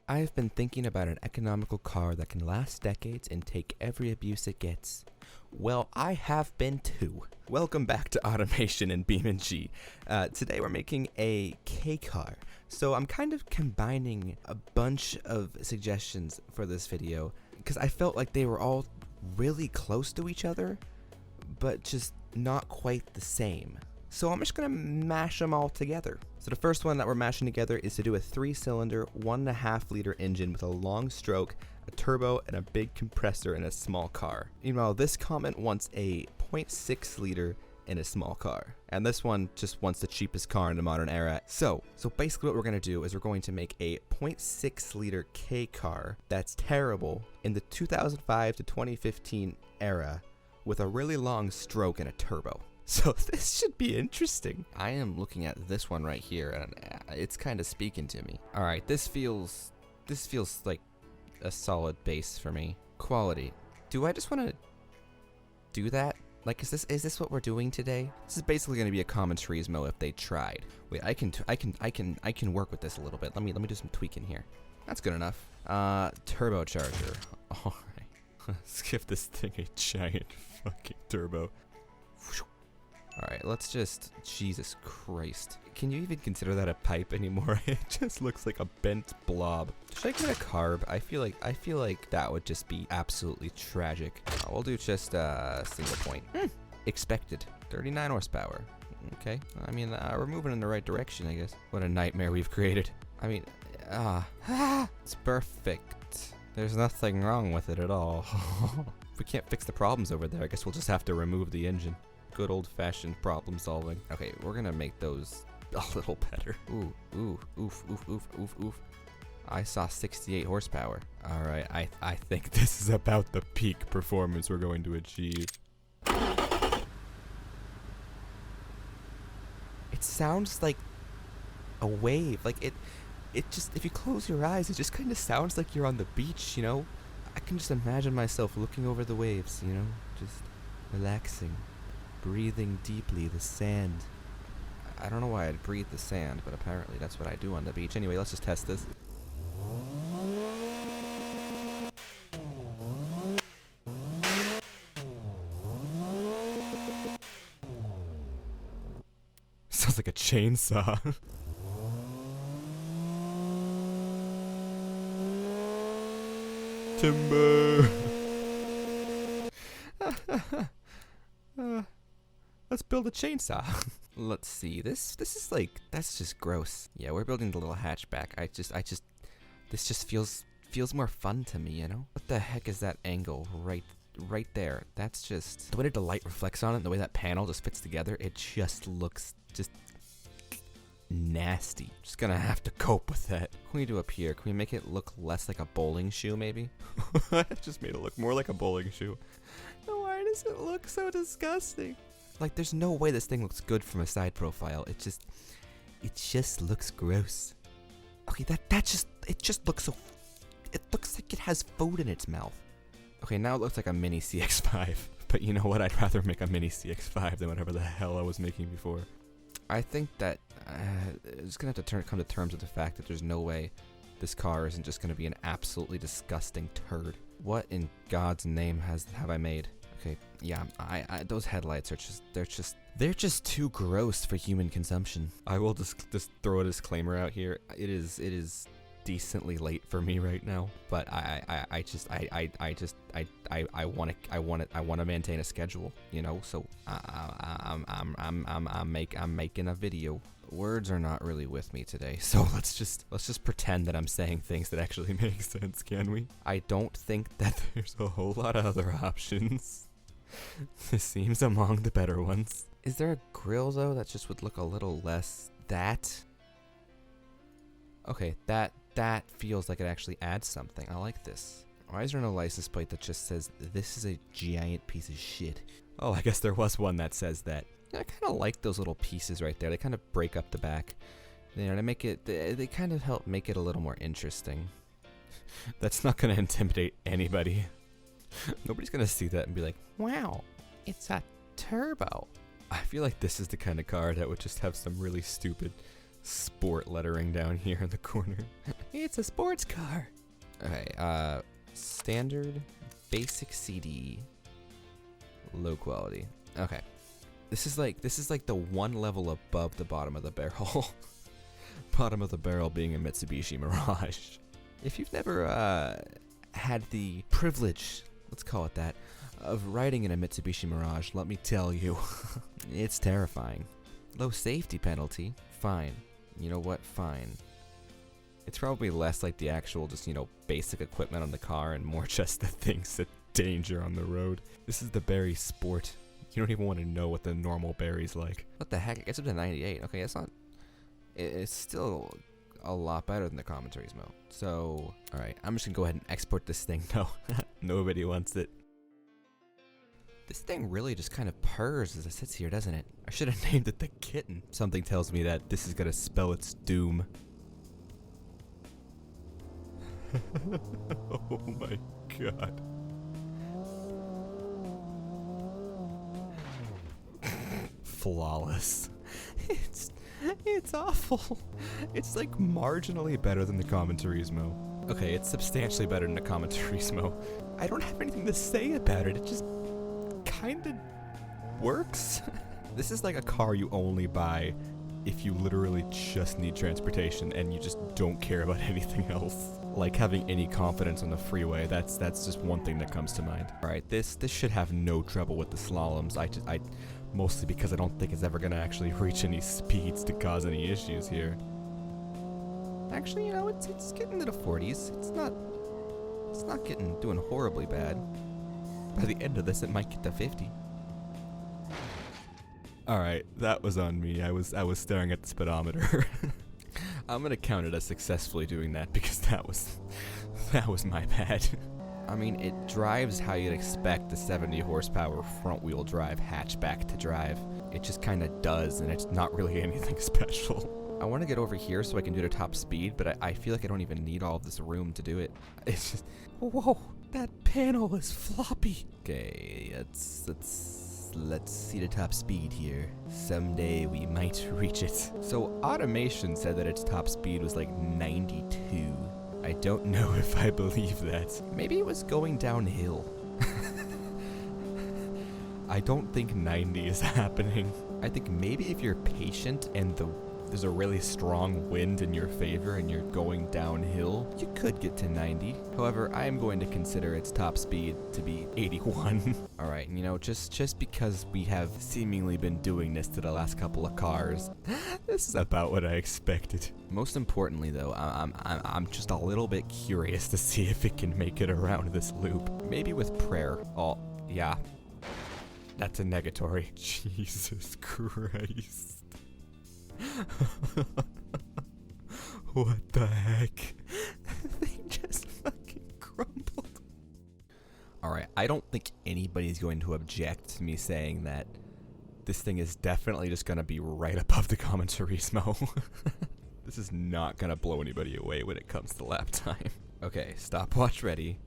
I've been thinking about an economical car that can last decades and take every abuse it gets. Well, I have been too. Welcome back to Automation and BeamNG. Today we're making a KEI CAR. So I'm kind of combining a bunch of suggestions for this video because I felt like they were all really close to each other, but just not quite the same. So I'm just gonna mash them all together. So the first one that we're mashing together is to do a 3-cylinder, 1.5 liter engine with a long stroke, a turbo, and a big compressor in a small car. Meanwhile, this comment wants a 0.6 liter in a small car. And this one just wants the cheapest car in the modern era. So basically what we're gonna do is we're going to make a 0.6 liter KEI CAR that's terrible in the 2005 to 2015 era with a really long stroke and a turbo. So this should be interesting. I am looking at this one right here and it's kind of speaking to me. All right, this feels like a solid base for me. Quality. Do I just want to do that? Like, is this what we're doing today? This is basically going to be a common Turismo if they tried. Wait, I can work with this a little bit. Let me do some tweaking here. That's good enough. Turbocharger. All right. Let's give this thing a giant fucking turbo. Alright, let's just... Jesus Christ. Can you even consider that a pipe anymore? It just looks like a bent blob. Should I get a carb? I feel like that would just be absolutely tragic. We'll do just a single point. Expected. 39 horsepower. Okay. I mean, we're moving in the right direction, I guess. What a nightmare we've created. I mean, it's perfect. There's nothing wrong with it at all. If we can't fix the problems over there, I guess we'll just have to remove the engine. Good old-fashioned problem solving. Okay, we're gonna make those a little better. Ooh, oof. I saw 68 horsepower. All right, I think this is about the peak performance we're going to achieve. It sounds like a wave. Like it just, if you close your eyes, it just kind of sounds like you're on the beach, you know? I can just imagine myself looking over the waves, you know? Just relaxing. Breathing deeply the sand. I don't know why I'd breathe the sand, but apparently that's what I do on the beach. Anyway, let's just test this. Sounds like a chainsaw. Timber. Let's build a chainsaw. Let's see. This is like, that's just gross. Yeah, we're building the little hatchback. This just feels more fun to me, you know? What the heck is that angle right there? That's just, the way the light reflects on it, the way that panel just fits together, it just looks just nasty. Just gonna have to cope with that. What can we do up here? Can we make it look less like a bowling shoe, maybe? I just made it look more like a bowling shoe. No, why does it look so disgusting? Like, there's no way this thing looks good from a side profile. It just looks gross. Okay, it just looks so, it looks like it has food in its mouth. Okay, now it looks like a mini CX-5. But you know what? I'd rather make a mini CX-5 than whatever the hell I was making before. I think that I'm just gonna have to come to terms with the fact that there's no way this car isn't just gonna be an absolutely disgusting turd. What in God's name have I made? Okay, yeah, those headlights are they're just too gross for human consumption. I will just throw a disclaimer out here. It is decently late for me right now, but I want to maintain a schedule, you know. So I'm making a video. Words are not really with me today, so let's just pretend that I'm saying things that actually make sense, can we? I don't think that there's a whole lot of other options. This seems among the better ones. Is there a grill though that just would look a little less okay, that feels like it actually adds something. I like this. Why is there no license plate that just says this is a giant piece of shit? Oh, I guess there was one that says that. I kind of like those little pieces right there. They kind of break up the back. You know, to make it, they kind of help make it a little more interesting. That's not going to intimidate anybody. Nobody's going to see that and be like, wow, it's a turbo. I feel like this is the kind of car that would just have some really stupid sport lettering down here in the corner. It's a sports car. Okay, standard, basic CD, low quality. Okay. This is like the one level above the bottom of the barrel. Bottom of the barrel being a Mitsubishi Mirage. If you've never had the privilege, let's call it that, of riding in a Mitsubishi Mirage, let me tell you, it's terrifying. Low safety penalty, fine. You know what, fine. It's probably less like the actual just, basic equipment on the car and more just the things that danger on the road. This is the Barry Sport. You don't even want to know what the normal Barry's like. What the heck? It gets up to 98. Okay, it's not... It's still a lot better than the commentaries mode. So, alright, I'm just gonna go ahead and export this thing. No, nobody wants it. This thing really just kind of purrs as it sits here, doesn't it? I should have named it the Kitten. Something tells me that this is gonna spell its doom. Oh my god. Flawless. It's awful. It's like marginally better than the Commentarismo. Okay, it's substantially better than the Commentarismo. I don't have anything to say about it. It just kinda works. This is like a car you only buy if you literally just need transportation and you just don't care about anything else. Like having any confidence on the freeway, that's just one thing that comes to mind. Alright, this should have no trouble with the slaloms. I mostly because I don't think it's ever gonna actually reach any speeds to cause any issues here. Actually, it's getting to the 40s. It's not doing horribly bad. By the end of this, it might get to 50. Alright, that was on me. I was staring at the speedometer. I'm gonna count it as successfully doing that because that was my bad. I mean, it drives how you'd expect the 70 horsepower front-wheel drive hatchback to drive. It just kind of does, and it's not really anything special. I want to get over here so I can do the top speed, but I feel like I don't even need all of this room to do it. It's just... Whoa, that panel is floppy. Okay, let's see the top speed here. Someday we might reach it. So Automation said that its top speed was like 92. I don't know if I believe that. Maybe it was going downhill. I don't think 90 is happening. I think maybe if you're patient and there's a really strong wind in your favor and you're going downhill, you could get to 90. However, I am going to consider its top speed to be 81. Alright, just because we have seemingly been doing this to the last couple of cars, this is about what I expected. Most importantly though, I'm just a little bit curious to see if it can make it around this loop. Maybe with prayer. Oh, yeah. That's a negatory. Jesus Christ. What the heck? They just fucking crumbled. Alright, I don't think anybody's going to object to me saying that this thing is definitely just going to be right above the Commentarismo. This is not going to blow anybody away when it comes to lap time. Okay, stopwatch ready.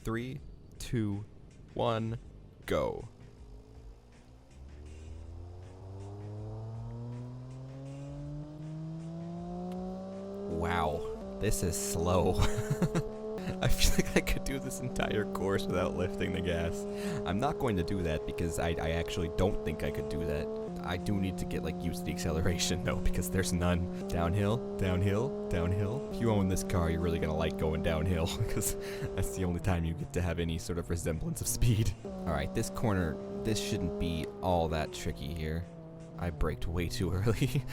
3, 2, 1, go. Wow, this is slow. I feel like I could do this entire course without lifting the gas. I'm not going to do that because I actually don't think I could do that. I do need to get used to the acceleration though, because there's none. Downhill, downhill, downhill. If you own this car, you're really gonna like going downhill because that's the only time you get to have any sort of resemblance of speed. Alright, this corner, this shouldn't be all that tricky here. I braked way too early.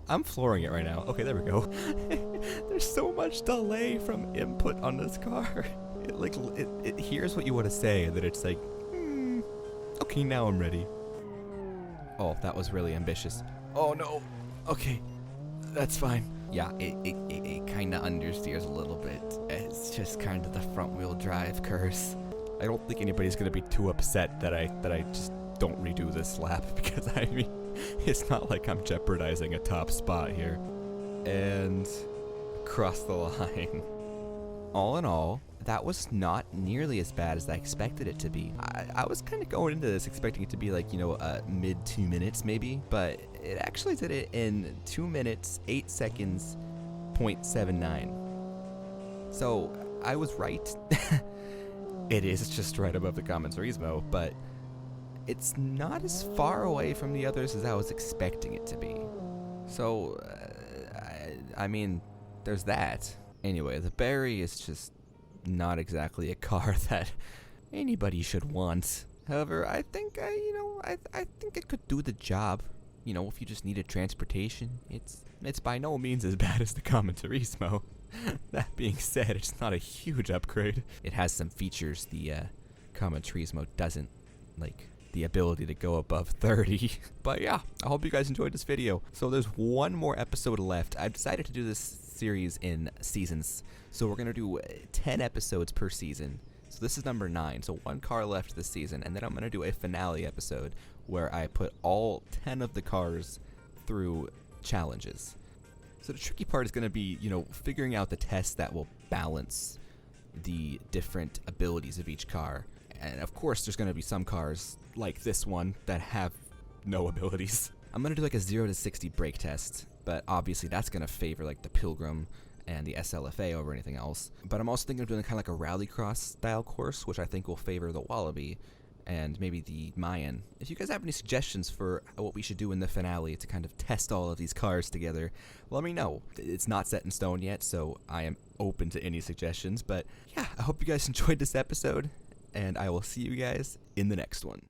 I'm flooring it right now. Okay, there we go. There's so much delay from input on this car. It hears what you want to say, and then it's like, okay, now I'm ready. Oh, that was really ambitious. Oh no. Okay, that's fine. Yeah, it kind of understeers a little bit. It's just kind of the front wheel drive curse. I don't think anybody's gonna be too upset that I just don't redo this lap because I mean, it's not like I'm jeopardizing a top spot here. And across the line. All in all, that was not nearly as bad as I expected it to be. I was kind of going into this expecting it to be mid 2 minutes maybe, but it actually did it in 2 minutes, 8 seconds, 0.79. So I was right. It is just right above the Gran Turismo, but it's not as far away from the others as I was expecting it to be. So, I mean, there's that. Anyway, the Barry is just not exactly a car that anybody should want. However, I think, I think it could do the job. You know, if you just needed transportation, it's by no means as bad as the Gran Turismo. That being said, it's not a huge upgrade. It has some features the Gran Turismo doesn't, like the ability to go above 30. But yeah, I hope you guys enjoyed this video. So there's one more episode left. I've decided to do this series in seasons. So we're gonna do 10 episodes per season. So this is number 9, so one car left this season, and then I'm gonna do a finale episode where I put all 10 of the cars through challenges. So the tricky part is gonna be, figuring out the test that will balance the different abilities of each car. And of course, there's gonna be some cars like this one that have no abilities. I'm gonna do like a 0 to 60 brake test, but obviously that's gonna favor like the Pilgrim and the SLFA over anything else. But I'm also thinking of doing kind of like a rallycross style course, which I think will favor the Wallaby and maybe the Mayan. If you guys have any suggestions for what we should do in the finale to kind of test all of these cars together, let me know. It's not set in stone yet, so I am open to any suggestions. But yeah, I hope you guys enjoyed this episode, and I will see you guys in the next one.